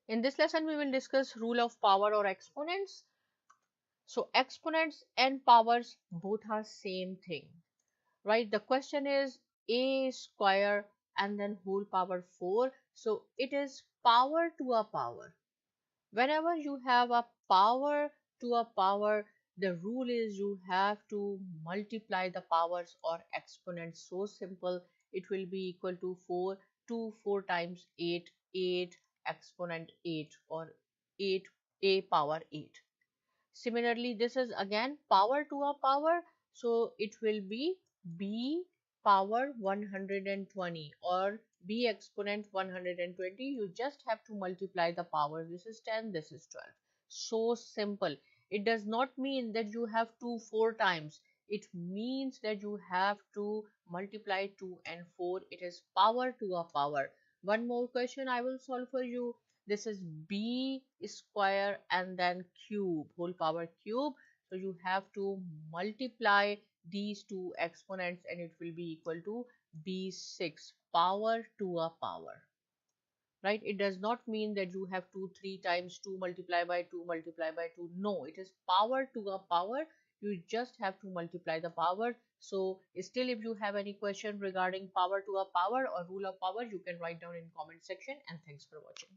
In this lesson, we will discuss rule of power or exponents. So exponents and powers both are same thing, right? The question is a square and then whole power 4. So it is power to a power. Whenever you have a power to a power, the rule is you have to multiply the powers or exponents. So simple, it will be equal to 4. 2 4 times 8, 8 exponent 8, or 8 a power 8. Similarly, this is again power to a power, so it will be b power 120 or b exponent 120. You just have to multiply the powers. This is 10, this is 12. So simple. It does not mean that you have to 4 times. It means that you have to multiply 2 and 4. It is power to a power. One more question I will solve for you. This is b square and then cube, whole power cube. So you have to multiply these two exponents and it will be equal to b6 power to a power, right? It does not mean that you have to 3 times 2 multiply by 2 multiply by 2. No, it is power to a power. You just have to multiply the power. So still, if you have any question regarding power to a power or rule of power, you can write down in comment section. And thanks for watching.